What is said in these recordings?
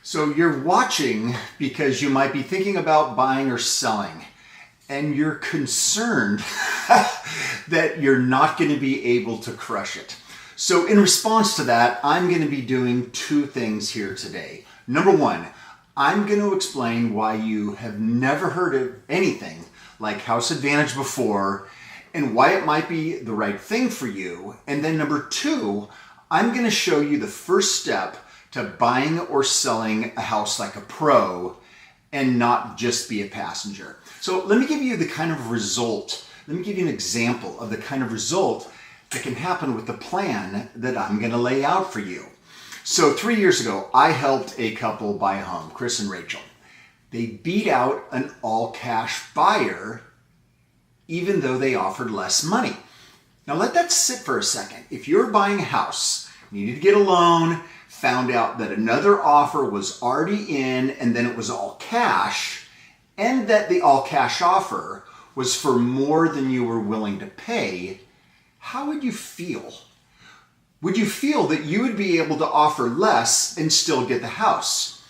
So you're watching because you might be thinking about buying or selling, and you're concerned that you're not going to be able to crush it. So in response to that, I'm going to be doing two things here today. Number one, I'm going to explain why you have never heard of anything like Haus Advantage before and why it might be the right thing for you. And then number two, I'm going to show you the first step to buying or selling a house like a pro and not just be a passenger. So let me give you the kind of result. Let me give you an example of the kind of result that can happen with the plan that I'm going to lay out for you. So 3 years ago, I helped a couple buy a home, Chris and Rachel. They beat out an all-cash buyer even though they offered less money. Now let that sit for a second. If you're buying a house, needed to get a loan, found out that another offer was already in and then it was all cash, and that the all cash offer was for more than you were willing to pay, how would you feel? Would you feel that you would be able to offer less and still get the house?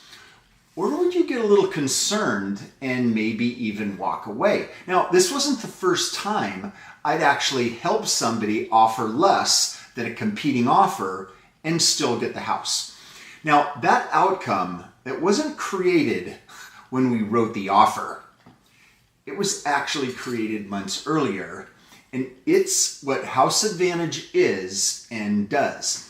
Or would you get a little concerned and maybe even walk away? Now, this wasn't the first time I'd actually helped somebody offer less than a competing offer and still get the house. Now, that outcome, it wasn't created when we wrote the offer. It was actually created months earlier, and it's what Haus Advantage is and does.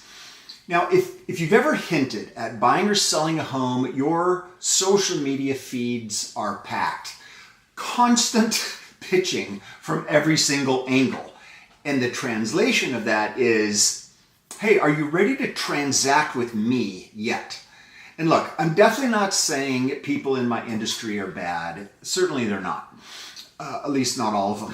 Now, if you've ever hinted at buying or selling a home, your social media feeds are packed. Constant pitching from every single angle. And the translation of that is, hey, are you ready to transact with me yet? And look, I'm definitely not saying people in my industry are bad. Certainly they're not. At least not all of them.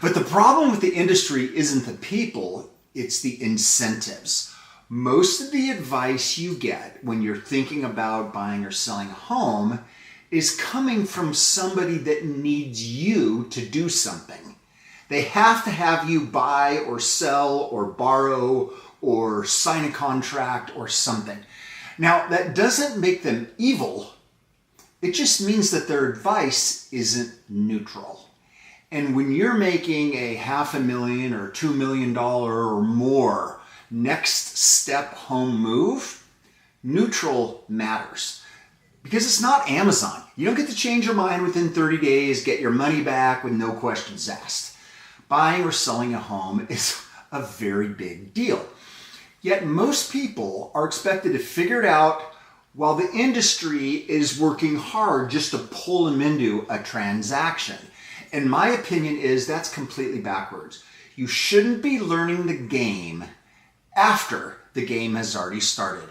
But the problem with the industry isn't the people, it's the incentives. Most of the advice you get when you're thinking about buying or selling a home is coming from somebody that needs you to do something. They have to have you buy or sell or borrow or sign a contract or something. Now, that doesn't make them evil. It just means that their advice isn't neutral. And when you're making a $500,000 or $2 million or more next step home move, neutral matters. Because it's not Amazon. You don't get to change your mind within 30 days, get your money back with no questions asked. Buying or selling a home is a very big deal. Yet most people are expected to figure it out while the industry is working hard just to pull them into a transaction. And my opinion is that's completely backwards. You shouldn't be learning the game after the game has already started.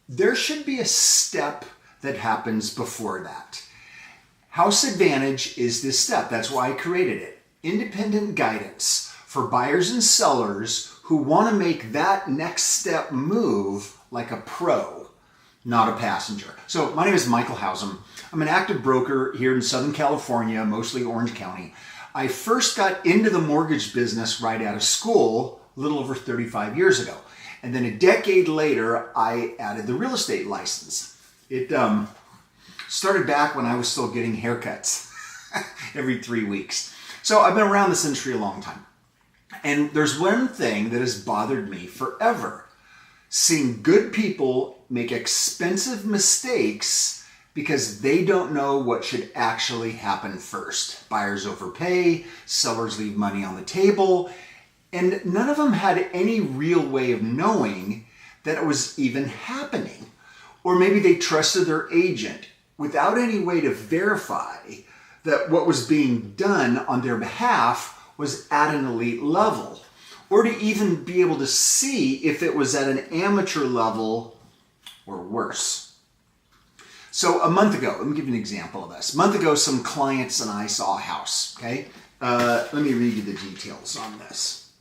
There should be a step that happens before that. Haus Advantage is this step. That's why I created it. Independent guidance for buyers and sellers who want to make that next step move like a pro, not a passenger. So my name is Michael Hausum. I'm an active broker here in Southern California, mostly Orange County. I first got into the mortgage business right out of school a little over 35 years ago. And then a decade later, I added the real estate license. It started back when I was still getting haircuts every 3 weeks. So I've been around this industry a long time. And there's one thing that has bothered me forever. Seeing good people make expensive mistakes because they don't know what should actually happen first. Buyers overpay, sellers leave money on the table, and none of them had any real way of knowing that it was even happening. Or maybe they trusted their agent without any way to verify that what was being done on their behalf was at an elite level, or to even be able to see if it was at an amateur level or worse. So a month ago, let me give you an example of this. A month ago, some clients and I saw a house, okay? Let me read you the details on this.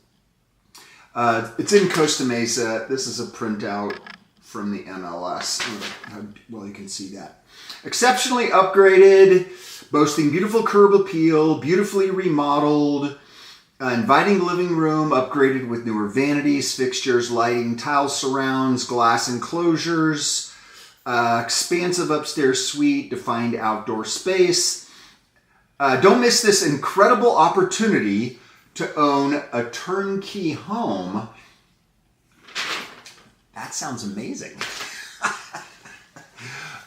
It's in Costa Mesa. This is a printout from the MLS. How well you can see that. Exceptionally upgraded, boasting beautiful curb appeal, beautifully remodeled, inviting living room, upgraded with newer vanities, fixtures, lighting, tile surrounds, glass enclosures, expansive upstairs suite, defined outdoor space. Don't miss this incredible opportunity to own a turnkey home. That sounds amazing.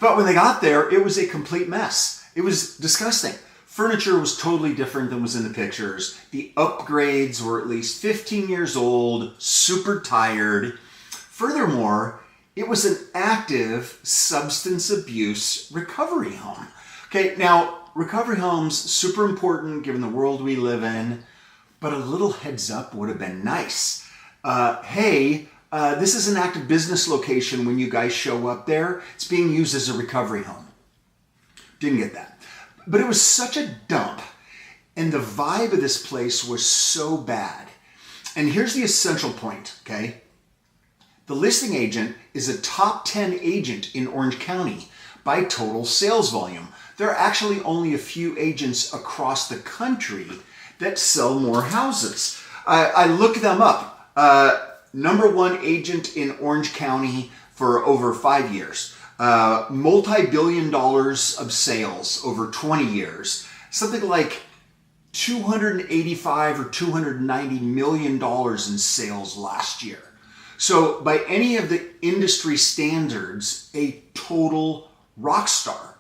But when they got there, it was a complete mess. It was disgusting. Furniture was totally different than was in the pictures. The upgrades were at least 15 years old, super tired. Furthermore, it was an active substance abuse recovery home. Okay, now recovery homes, super important given the world we live in, but a little heads up would have been nice. This is an active business location when you guys show up there. It's being used as a recovery home. Didn't get that. But it was such a dump, and the vibe of this place was so bad. And here's the essential point, okay? The listing agent is a top 10 agent in Orange County by total sales volume. There are actually only a few agents across the country that sell more houses. I looked them up. Number one agent in Orange County for over 5 years. Multi-billion dollars of sales over 20 years. Something like $285 or $290 million in sales last year. So by any of the industry standards, a total rock star.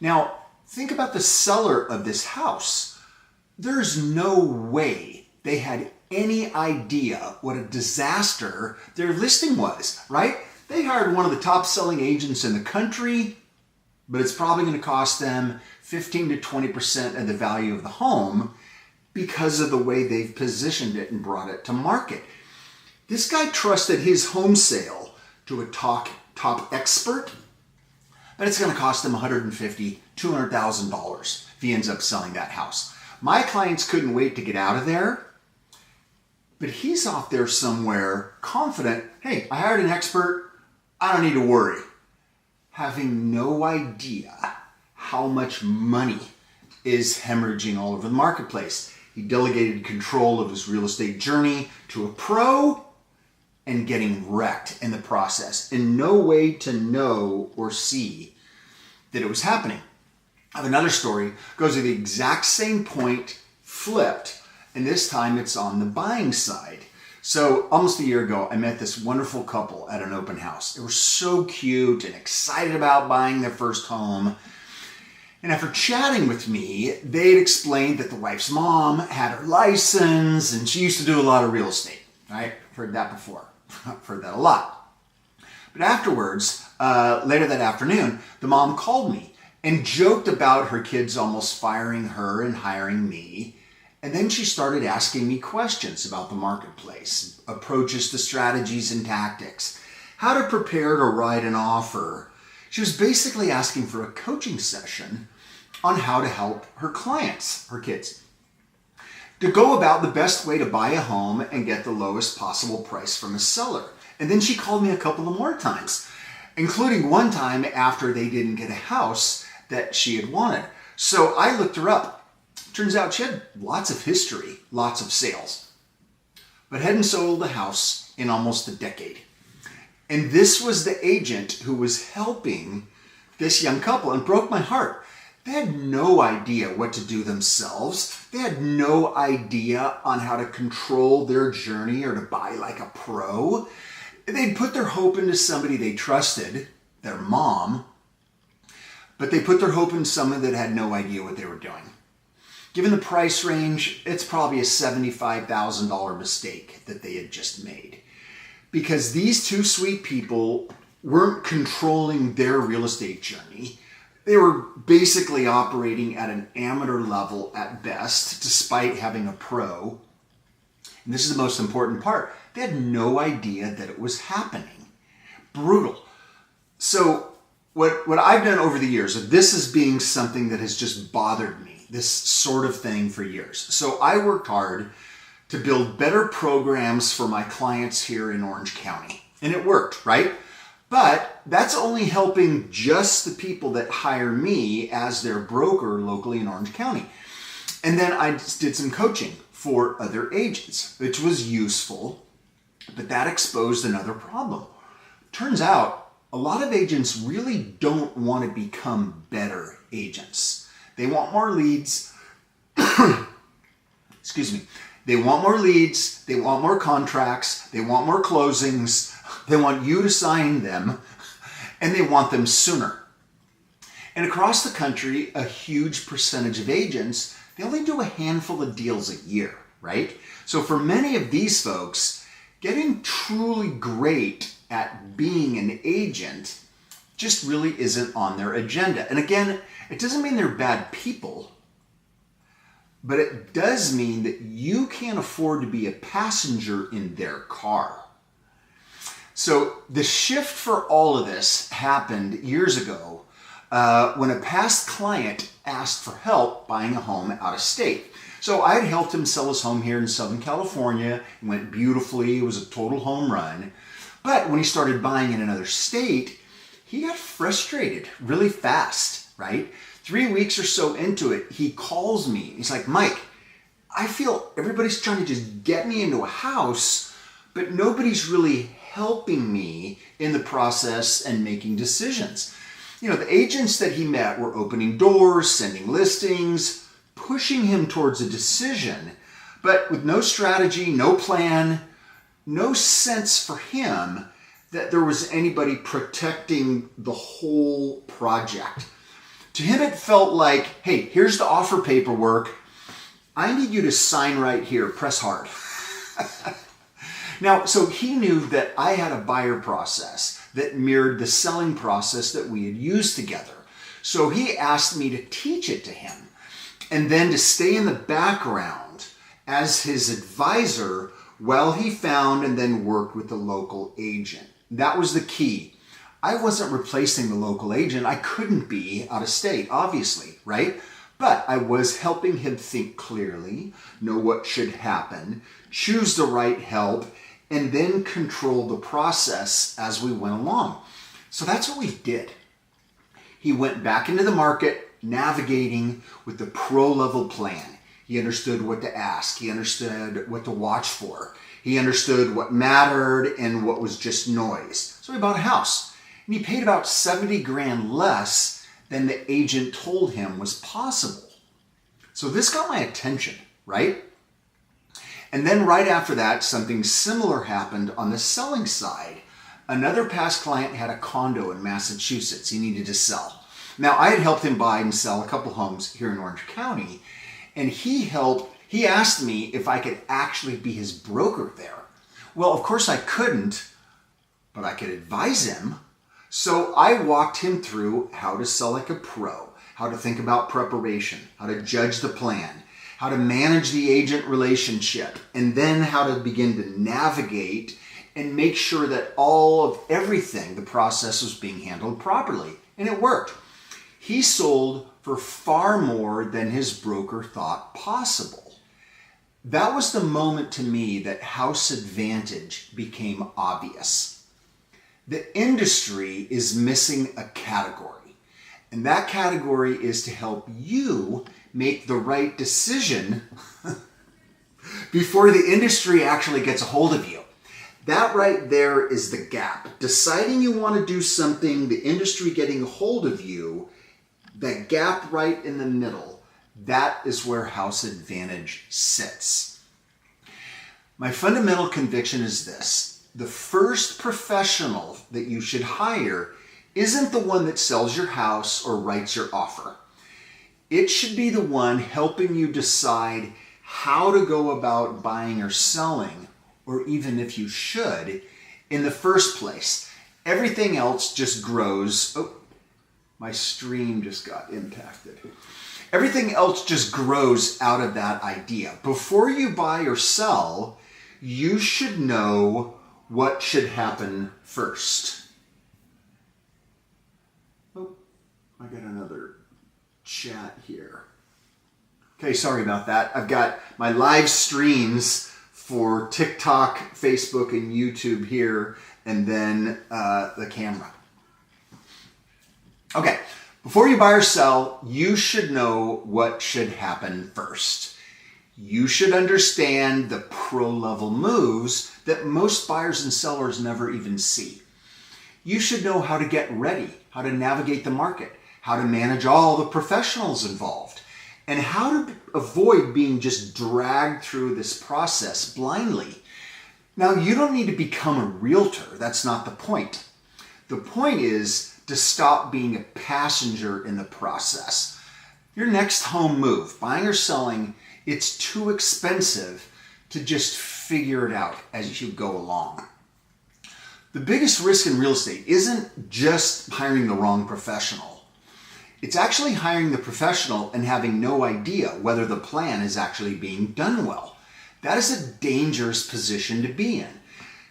Now, think about the seller of this house. There's no way they had any idea what a disaster their listing was, right? They hired one of the top selling agents in the country, but it's probably going to cost them 15 to 20% of the value of the home because of the way they've positioned it and brought it to market. This guy trusted his home sale to a top expert, but it's going to cost him $150,000, $200,000 if he ends up selling that house. My clients couldn't wait to get out of there, but he's off there somewhere confident, hey, I hired an expert, I don't need to worry. Having no idea how much money is hemorrhaging all over the marketplace. He delegated control of his real estate journey to a pro and getting wrecked in the process. And no way to know or see that it was happening. I have another story, goes to the exact same point, flipped, and this time it's on the buying side. So almost a year ago, I met this wonderful couple at an open house. They were so cute and excited about buying their first home. And after chatting with me, they had explained that the wife's mom had her license and she used to do a lot of real estate, right? Heard that before. I've heard that a lot. But afterwards, later that afternoon, the mom called me and joked about her kids almost firing her and hiring me. And then she started asking me questions about the marketplace, approaches to strategies and tactics, how to prepare to write an offer. She was basically asking for a coaching session on how to help her clients, her kids, to go about the best way to buy a home and get the lowest possible price from a seller. And then she called me a couple of more times, including one time after they didn't get a house that she had wanted. So I looked her up. Turns out she had lots of history, lots of sales, but hadn't sold a house in almost a decade. And this was the agent who was helping this young couple, and broke my heart. They had no idea what to do themselves. They had no idea on how to control their journey or to buy like a pro. They'd put their hope into somebody they trusted, their mom, but they put their hope in someone that had no idea what they were doing. Given the price range, it's probably a $75,000 mistake that they had just made. Because these two sweet people weren't controlling their real estate journey. They were basically operating at an amateur level at best, despite having a pro. And this is the most important part. They had no idea that it was happening. Brutal. So what I've done over the years, this is being something that has just bothered me, this sort of thing for years. So I worked hard to build better programs for my clients here in Orange County. And it worked, right? But that's only helping just the people that hire me as their broker locally in Orange County. And then I did some coaching for other agents, which was useful, but that exposed another problem. Turns out A lot of agents really don't want to become better agents. They want more leads. Excuse me. They want more leads. They want more contracts. They want more closings. They want you to sign them, and they want them sooner. And across the country, a huge percentage of agents, they only do a handful of deals a year, right? So for many of these folks, getting truly great at being an agent just really isn't on their agenda. And again, it doesn't mean they're bad people, but it does mean that you can't afford to be a passenger in their car. So the shift for all of this happened years ago when a past client asked for help buying a home out of state. So I had helped him sell his home here in Southern California. It went beautifully. It was a total home run. But when he started buying in another state, he got frustrated really fast, right? 3 weeks or so into it, he calls me. He's like, Mike, I feel everybody's trying to just get me into a house, but nobody's really helping me in the process and making decisions. You know, the agents that he met were opening doors, sending listings, pushing him towards a decision, but with no strategy, no plan, no sense for him that there was anybody protecting the whole project. To him, it felt like, hey, here's the offer paperwork. I need you to sign right here. Press hard. Now, so he knew that I had a buyer process that mirrored the selling process that we had used together. So he asked me to teach it to him and then to stay in the background as his advisor while he found and then worked with the local agent. That was the key. I wasn't replacing the local agent. I couldn't be out of state, obviously, right? But I was helping him think clearly, know what should happen, choose the right help, and then control the process as we went along. So that's what we did. He went back into the market, navigating with the pro-level plan. He understood what to ask. He understood what to watch for. He understood what mattered and what was just noise. So he bought a house. And he paid about 70 grand less than the agent told him was possible. So this got my attention, right? And then right after that, something similar happened on the selling side. Another past client had a condo in Massachusetts he needed to sell. Now, I had helped him buy and sell a couple homes here in Orange County, and he asked me if I could actually be his broker there. Well, of course I couldn't, but I could advise him. So I walked him through how to sell like a pro, how to think about preparation, how to judge the plan, how to manage the agent relationship, and then how to begin to navigate and make sure that all of everything, the process was being handled properly. And it worked. He sold for far more than his broker thought possible. That was the moment to me that Haus Advantage became obvious. The industry is missing a category, and that category is to help you make the right decision before the industry actually gets a hold of you. That right there is the gap. Deciding you want to do something, the industry getting a hold of you, that gap right in the middle, that is where Haus Advantage sits. My fundamental conviction is this: the first professional that you should hire isn't the one that sells your house or writes your offer. It should be the one helping you decide how to go about buying or selling, or even if you should, in the first place. Everything else just grows. Oh, my stream just got impacted. Everything else just grows out of that idea. Before you buy or sell, you should know what should happen first. Oh, I got another chat here. Okay, sorry about that. I've got my live streams for TikTok, Facebook, and YouTube here, and then the camera. Okay, before you buy or sell, you should know what should happen first. You should understand the pro-level moves that most buyers and sellers never even see. you should know how to get ready, how to navigate the market, how to manage all the professionals involved, and how to avoid being just dragged through this process blindly. Now, you don't need to become a realtor. That's not the point. The point is to stop being a passenger in the process. Your next home move, buying or selling, it's too expensive to just figure it out as you go along. The biggest risk in real estate isn't just hiring the wrong professional. It's actually hiring the professional and having no idea whether the plan is actually being done well. That is a dangerous position to be in.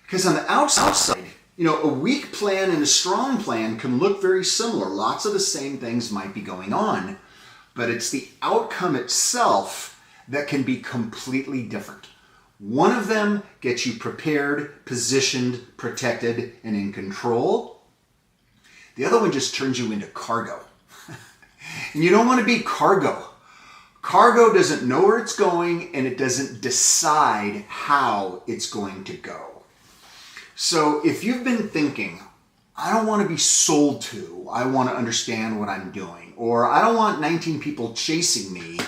Because on the outside, a weak plan and a strong plan can look very similar. Lots of the same things might be going on, but it's the outcome itself that can be completely different. One of them gets you prepared, positioned, protected, and in control. The other one just turns you into cargo. And you don't want to be cargo. Cargo doesn't know where it's going, and it doesn't decide how it's going to go. So if you've been thinking, I don't want to be sold to, I want to understand what I'm doing, or I don't want 19 people chasing me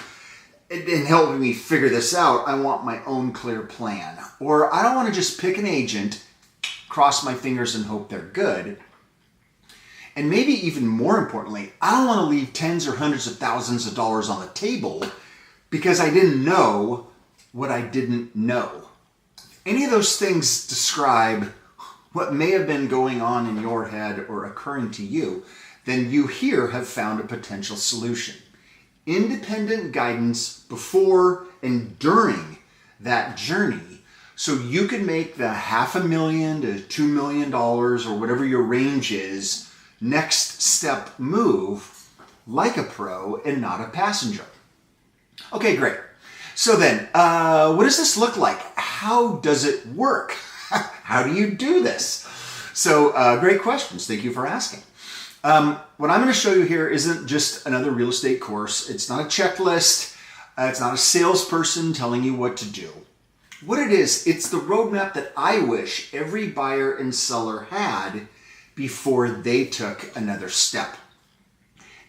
and helping me figure this out, I want my own clear plan. Or I don't want to just pick an agent, cross my fingers and hope they're good. And maybe even more importantly, I don't want to leave tens or hundreds of thousands of dollars on the table because I didn't know what I didn't know. Any of those things describe what may have been going on in your head or occurring to you, then you here have found a potential solution. Independent guidance before and during that journey, so you can make the $500,000 to $2 million or whatever your range is, next step move like a pro and not a passenger. Okay, great. So then, what does this look like? How does it work? How do you do this? So, great questions. Thank you for asking. What I'm going to show you here isn't just another real estate course. It's not a checklist. It's not a salesperson telling you what to do. What it is, it's the roadmap that I wish every buyer and seller had before they took another step.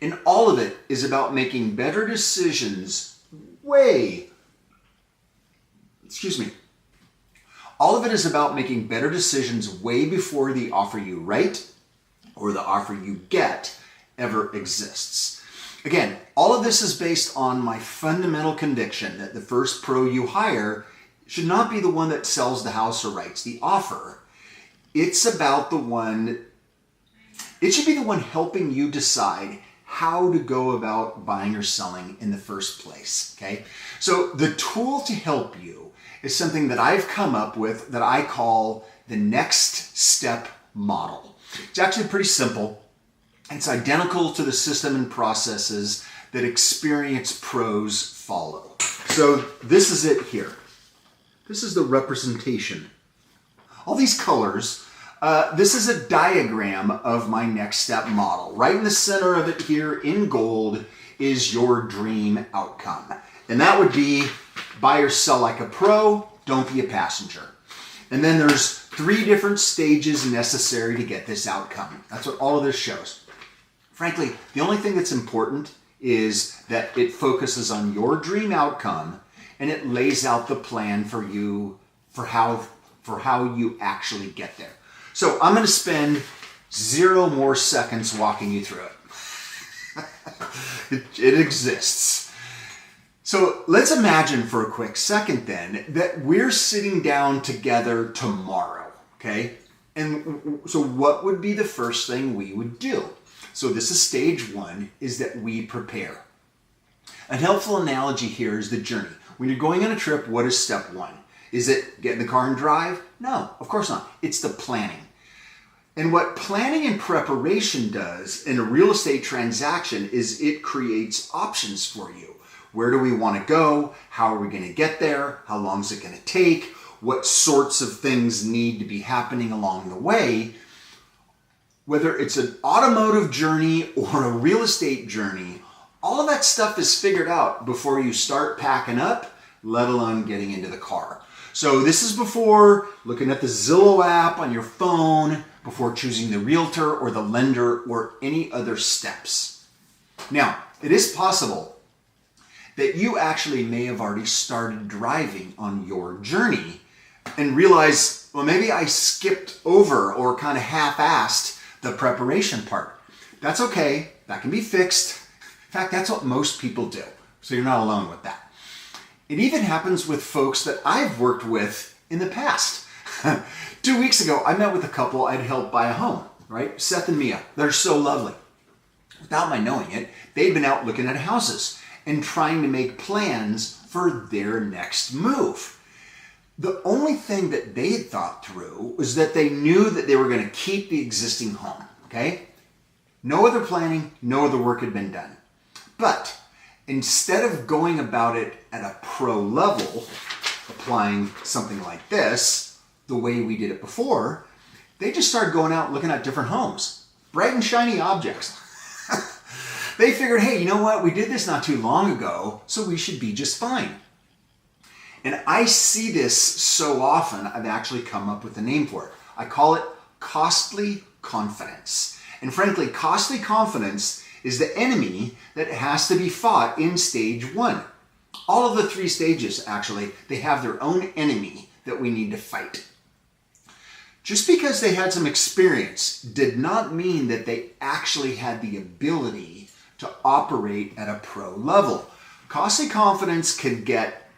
And all of it is about making better decisions All of it is about making better decisions way before the offer you write or the offer you get ever exists. Again, all of this is based on my fundamental conviction that the first pro you hire should not be the one that sells the house or writes the offer. It should be the one helping you decide how to go about buying or selling in the first place, okay? So the tool to help you is something that I've come up with that I call the next step model. It's actually pretty simple. It's identical to the system and processes that experienced pros follow. So this is it here. This is the representation. All these colors, this is a diagram of my next step model. Right in the center of it here in gold is your dream outcome. And that would be buy or sell like a pro, don't be a passenger. And then there's 3 different stages necessary to get this outcome. That's what all of this shows. Frankly, the only thing that's important is that it focuses on your dream outcome and it lays out the plan for you for how you actually get there. So I'm going to spend 0 more seconds walking you through it. It exists. So let's imagine for a quick second then that we're sitting down together tomorrow, okay? And so what would be the first thing we would do? So this is stage 1, is that we prepare. A helpful analogy here is the journey. When you're going on a trip, what is step 1? Is it get in the car and drive? No, of course not. It's the planning. And what planning and preparation does in a real estate transaction is it creates options for you. Where do we want to go? How are we going to get there? How long is it going to take? What sorts of things need to be happening along the way? Whether it's an automotive journey or a real estate journey, all of that stuff is figured out before you start packing up, let alone getting into the car. So this is before looking at the Zillow app on your phone, before choosing the realtor or the lender or any other steps. Now, it is possible that you actually may have already started driving on your journey and realize, well, maybe I skipped over or kind of half-assed the preparation part. That's okay. That can be fixed. In fact, that's what most people do. So you're not alone with that. It even happens with folks that I've worked with in the past. 2 weeks ago, I met with a couple I'd helped buy a home, right? Seth and Mia. They're so lovely. Without my knowing it, they'd been out looking at houses and trying to make plans for their next move. The only thing that they had thought through was that they knew that they were going to keep the existing home, okay? No other planning, no other work had been done. But instead of going about it at a pro level, applying something like this, the way we did it before, they just started going out looking at different homes, bright and shiny objects. They figured, hey, you know what? We did this not too long ago, so we should be just fine. And I see this so often, I've actually come up with a name for it. I call it costly confidence. And frankly, costly confidence is the enemy that has to be fought in stage one. All of the 3 stages, actually, they have their own enemy that we need to fight. Just because they had some experience did not mean that they actually had the ability to operate at a pro level. Costly confidence can get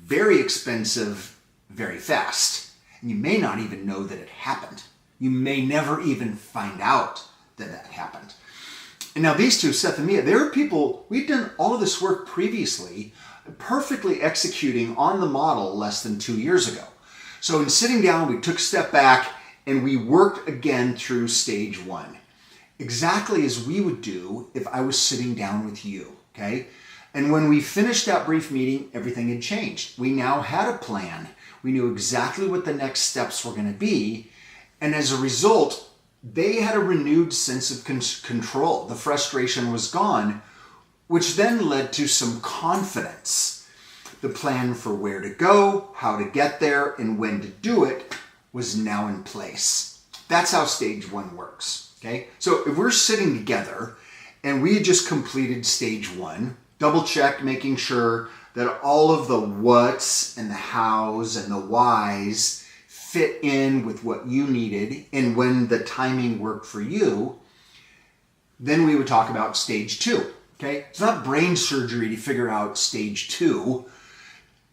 very expensive very fast. And you may not even know that it happened. You may never even find out that happened. And now these two, Seth and Mia, they're people, we've done all of this work previously, perfectly executing on the model less than 2 years ago. So in sitting down, we took a step back and we worked again through stage 1. Exactly as we would do if I was sitting down with you, okay? And when we finished that brief meeting, everything had changed. We now had a plan. We knew exactly what the next steps were going to be. And as a result, they had a renewed sense of control. The frustration was gone, which then led to some confidence. The plan for where to go, how to get there, and when to do it was now in place. That's how stage 1 works, okay? So if we're sitting together and we had just completed stage 1, double check, making sure that all of the whats and the hows and the whys fit in with what you needed and when the timing worked for you, then we would talk about stage 2, okay? It's not brain surgery to figure out stage 2.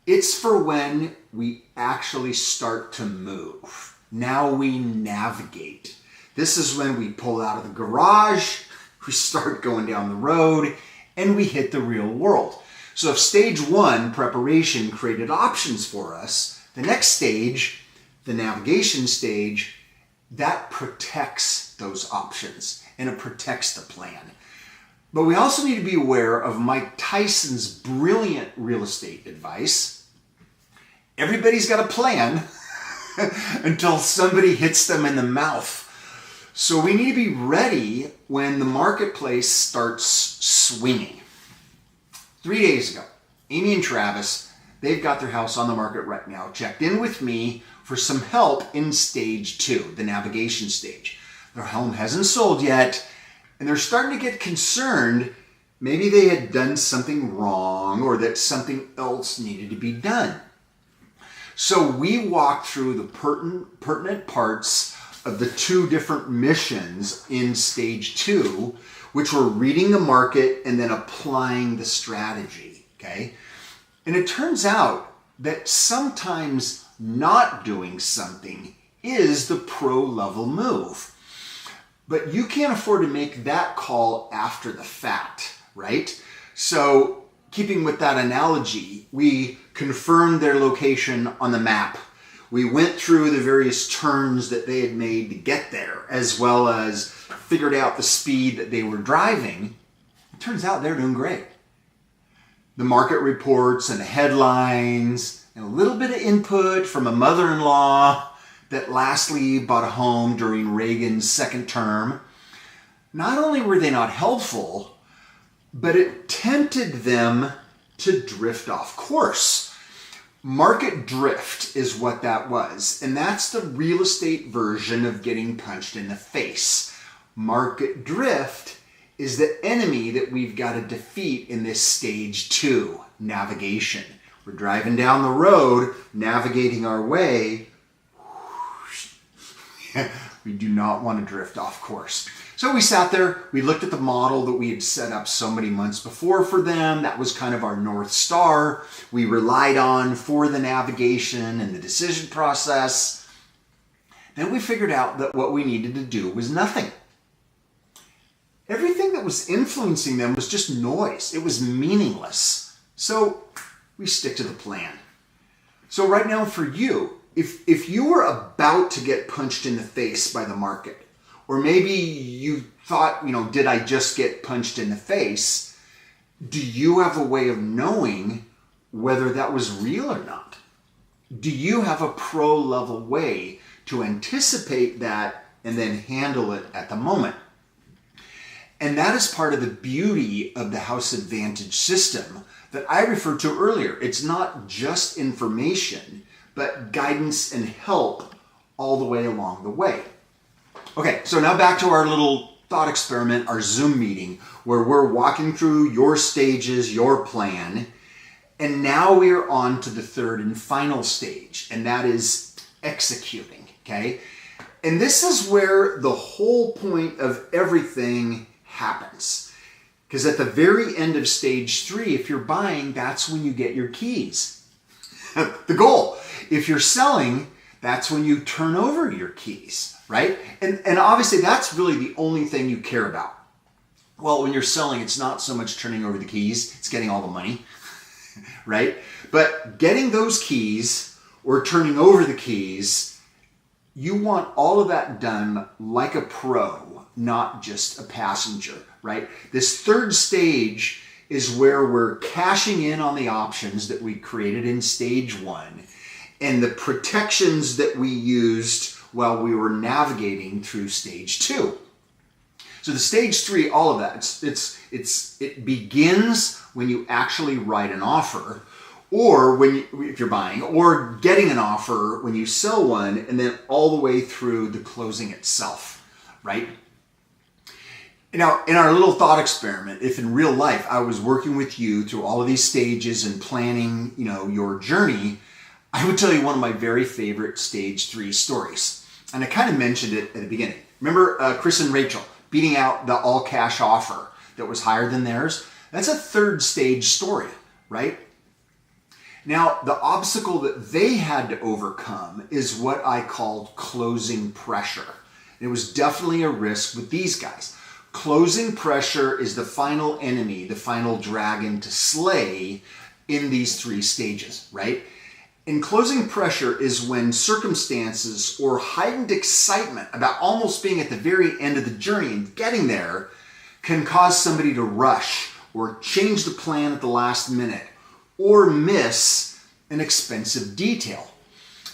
It's for when we actually start to move. Now we navigate. This is when we pull out of the garage, we start going down the road, and we hit the real world. So if stage 1, preparation, created options for us, the next stage, the navigation stage, that protects those options and it protects the plan. But we also need to be aware of Mike Tyson's brilliant real estate advice. Everybody's got a plan until somebody hits them in the mouth. So we need to be ready when the marketplace starts swinging. 3 days ago, Amy and Travis, they've got their house on the market right now, checked in with me for some help in stage 2, the navigation stage. Their home hasn't sold yet, and they're starting to get concerned. Maybe they had done something wrong or that something else needed to be done. So we walked through the pertinent parts of the 2 different missions in stage 2, which were reading the market and then applying the strategy, okay? And it turns out that sometimes not doing something is the pro level move. But you can't afford to make that call after the fact, right? So keeping with that analogy, we confirmed their location on the map. We went through the various turns that they had made to get there, as well as figured out the speed that they were driving. It turns out they're doing great. The market reports and the headlines and a little bit of input from a mother-in-law that lastly bought a home during Reagan's second term. Not only were they not helpful, but it tempted them to drift off course. Market drift is what that was, and that's the real estate version of getting punched in the face. Market drift is the enemy that we've got to defeat in this stage 2, navigation. We're driving down the road, navigating our way. We do not want to drift off course. So we sat there, we looked at the model that we had set up so many months before for them. That was kind of our North Star. We relied on for the navigation and the decision process. Then we figured out that what we needed to do was nothing. Everything that was influencing them was just noise. It was meaningless. So we stick to the plan. So right now for you, if you were about to get punched in the face by the market, or maybe you thought, did I just get punched in the face? Do you have a way of knowing whether that was real or not? Do you have a pro-level way to anticipate that and then handle it at the moment? And that is part of the beauty of the Haus Advantage system that I referred to earlier. It's not just information, but guidance and help all the way along the way. Okay, so now back to our little thought experiment, our Zoom meeting, where we're walking through your stages, your plan, and now we're on to the third and final stage, and that is executing, okay? And this is where the whole point of everything happens. Because at the very end of stage 3, if you're buying, that's when you get your keys. The goal. If you're selling, that's when you turn over your keys, right? And obviously that's really the only thing you care about. Well, when you're selling, it's not so much turning over the keys, it's getting all the money, right? But getting those keys or turning over the keys, you want all of that done like a pro, not just a passenger, right? This third stage is where we're cashing in on the options that we created in stage 1 and the protections that we used while we were navigating through stage 2. So the stage 3, all of that, it begins when you actually write an offer, or if you're buying, or getting an offer when you sell one, and then all the way through the closing itself, right? Now, in our little thought experiment, if in real life I was working with you through all of these stages and planning, your journey, I would tell you one of my very favorite stage 3 stories. And I kind of mentioned it at the beginning. Remember Chris and Rachel beating out the all cash offer that was higher than theirs? That's a third stage story, right? Now, the obstacle that they had to overcome is what I called closing pressure. It was definitely a risk with these guys. Closing pressure is the final enemy, the final dragon to slay in these 3 stages, right? And closing pressure is when circumstances or heightened excitement about almost being at the very end of the journey and getting there can cause somebody to rush or change the plan at the last minute or miss an expensive detail.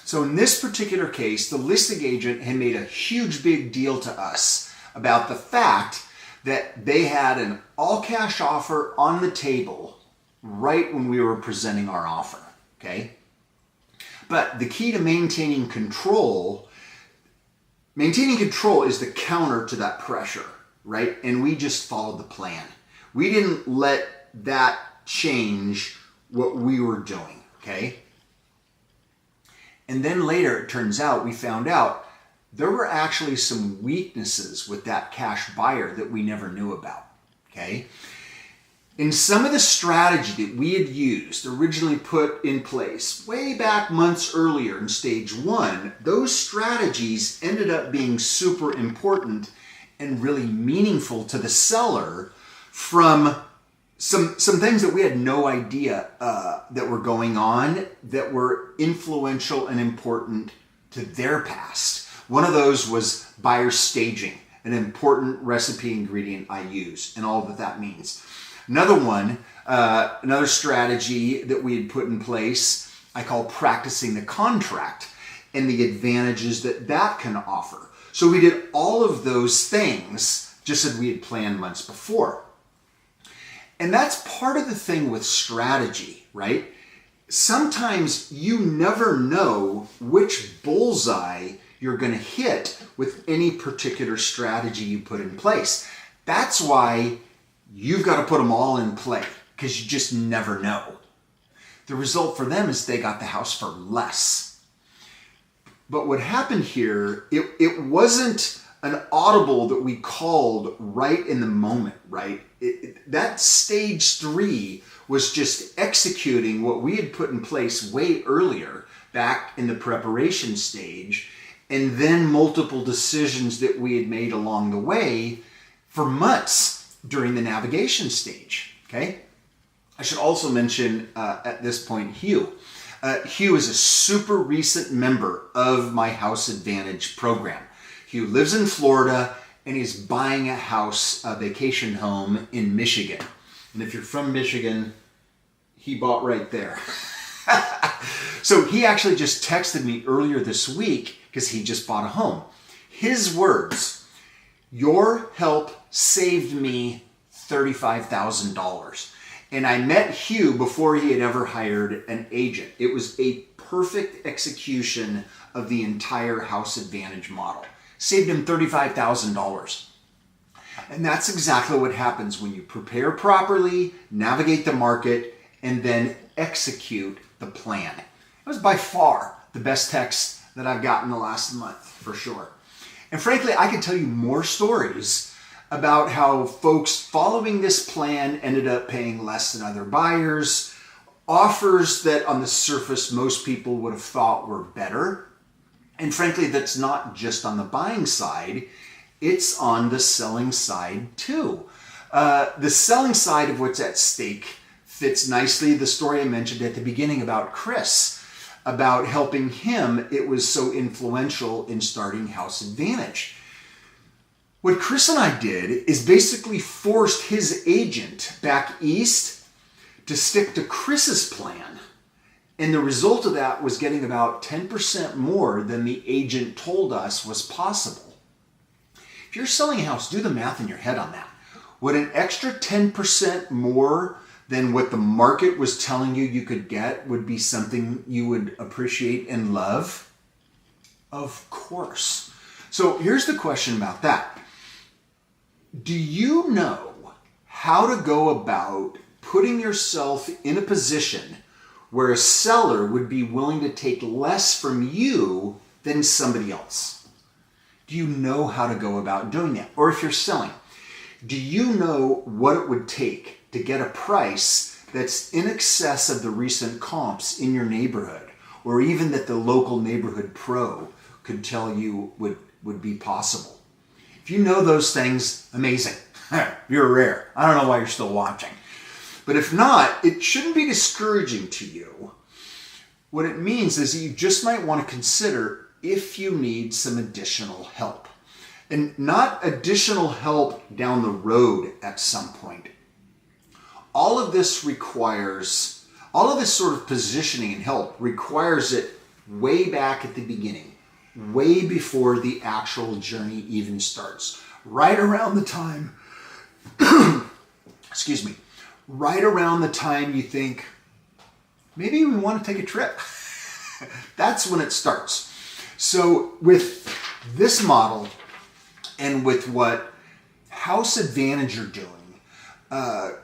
So in this particular case, the listing agent had made a huge big deal to us about the fact that they had an all-cash offer on the table right when we were presenting our offer, okay? But the key to maintaining control is the counter to that pressure, right? And we just followed the plan. We didn't let that change what we were doing, okay? And then later, it turns out, we found out there were actually some weaknesses with that cash buyer that we never knew about, okay? In some of the strategy that we had used, originally put in place way back months earlier in stage 1, those strategies ended up being super important and really meaningful to the seller from some things that we had no idea that were going on that were influential and important to their past. One of those was buyer staging, an important recipe ingredient I use, and all that means. Another one, another strategy that we had put in place, I call practicing the contract and the advantages that can offer. So we did all of those things just as we had planned months before. And that's part of the thing with strategy, right? sometimes you never know which bullseye you're going to hit with any particular strategy you put in place. That's why you've got to put them all in play, because you just never know. The result for them is they got the house for less. But what happened here, it wasn't an audible that we called right in the moment, right? That stage 3 was just executing what we had put in place way earlier, back in the preparation stage, and then multiple decisions that we had made along the way for months during the navigation stage, okay? I should also mention at this point Hugh. Hugh is a super recent member of my Haus Advantage program. Hugh lives in Florida and he's buying a house, a vacation home in Michigan. And if you're from Michigan, he bought right there. So he actually just texted me earlier this week because he just bought a home. His words, "Your help saved me $35,000. And I met Hugh before he had ever hired an agent. It was a perfect execution of the entire Haus Advantage model. Saved him $35,000. And that's exactly what happens when you prepare properly, navigate the market, and then execute the plan. It was by far the best text that I've gotten the last month, for sure. And frankly, I could tell you more stories about how folks following this plan ended up paying less than other buyers, offers that on the surface most people would have thought were better. And frankly, that's not just on the buying side, it's on the selling side too. The selling side of what's at stake fits nicely the story I mentioned at the beginning about Chris, about helping him. It was so influential in starting Haus Advantage. What Chris and I did is basically forced his agent back east to stick to Chris's plan. And the result of that was getting about 10% more than the agent told us was possible. If you're selling a house, do the math in your head on that. Would an extra 10% more than what the market was telling you could get would be something you would appreciate and love? Of course. So here's the question about that. Do you know how to go about putting yourself in a position where a seller would be willing to take less from you than somebody else? Do you know how to go about doing that? Or if you're selling, do you know what it would take to get a price that's in excess of the recent comps in your neighborhood, or even that the local neighborhood pro could tell you would be possible? If you know those things, amazing. You're rare. I don't know why you're still watching. But if not, it shouldn't be discouraging to you. What it means is that you just might want to consider if you need some additional help. And not additional help down the road at some point. All of this sort of positioning and help requires it way back at the beginning. Way before the actual journey even starts. Right around the time, excuse me, right around the time you think, maybe we want to take a trip. That's when it starts. So with this model and with what Haus Advantage are doing,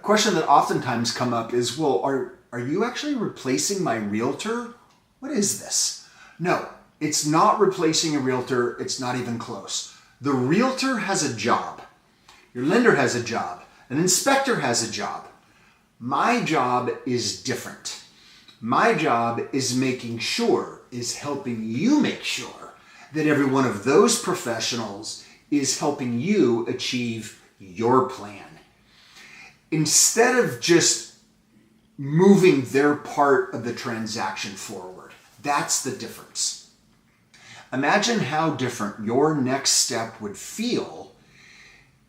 question that oftentimes come up is, well, are you actually replacing my realtor? What is this? No. It's not replacing a realtor. It's not even close. The realtor has a job. Your lender has a job. An inspector has a job. My job is different. My job is helping you make sure that every one of those professionals is helping you achieve your plan. Instead of just moving their part of the transaction forward. That's the difference. Imagine how different your next step would feel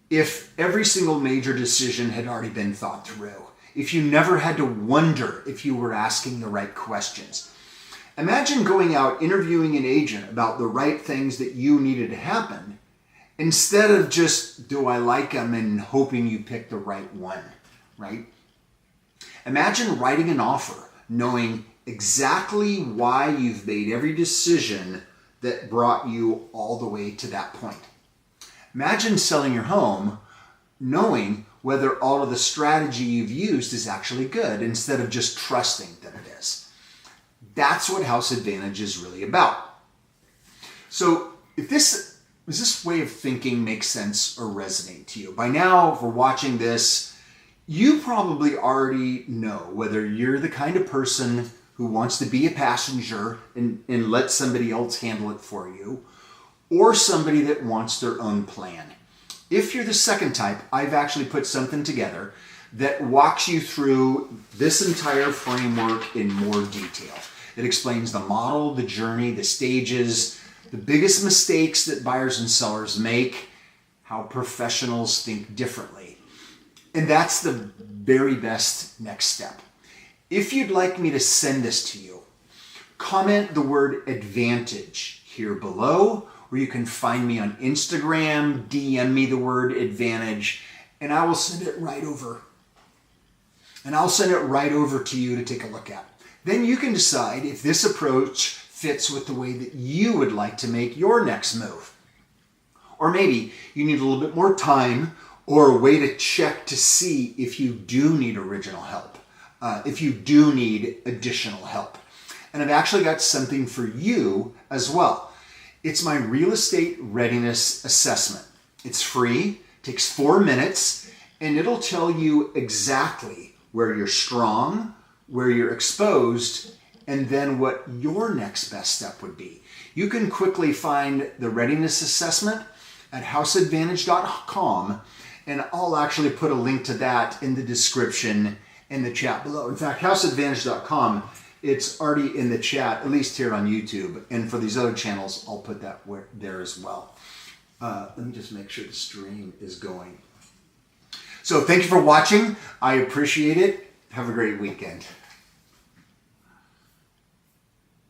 if every single major decision had already been thought through. If you never had to wonder if you were asking the right questions. Imagine going out interviewing an agent about the right things that you needed to happen instead of just, do I like them, and hoping you pick the right one, right? Imagine writing an offer knowing exactly why you've made every decision that brought you all the way to that point. Imagine selling your home knowing whether all of the strategy you've used is actually good instead of just trusting that it is. That's what House Advantage is really about. So if does this way of thinking make sense or resonate to you? By now, if we're watching this, you probably already know whether you're the kind of person who wants to be a passenger and let somebody else handle it for you, or somebody that wants their own plan. If you're the second type, I've actually put something together that walks you through this entire framework in more detail. It explains the model, the journey, the stages, the biggest mistakes that buyers and sellers make, how professionals think differently. And that's the very best next step. If you'd like me to send this to you, comment the word Advantage here below, or you can find me on Instagram, DM me the word Advantage, and I will send it right over. And I'll send it right over to you to take a look at. Then you can decide if this approach fits with the way that you would like to make your next move. Or maybe you need a little bit more time or a way to check to see if you do need original help, if you do need additional help. And I've actually got something for you as well. It's my real estate readiness assessment. It's free, takes 4 minutes, and it'll tell you exactly where you're strong, where you're exposed, and then what your next best step would be. You can quickly find the readiness assessment at houseadvantage.com, and I'll actually put a link to that in the description in the chat below. In fact, houseadvantage.com, it's already in the chat, at least here on YouTube, and for these other channels, I'll put that there as well. Let me just make sure the stream is going. So thank you for watching. I appreciate it. Have a great weekend.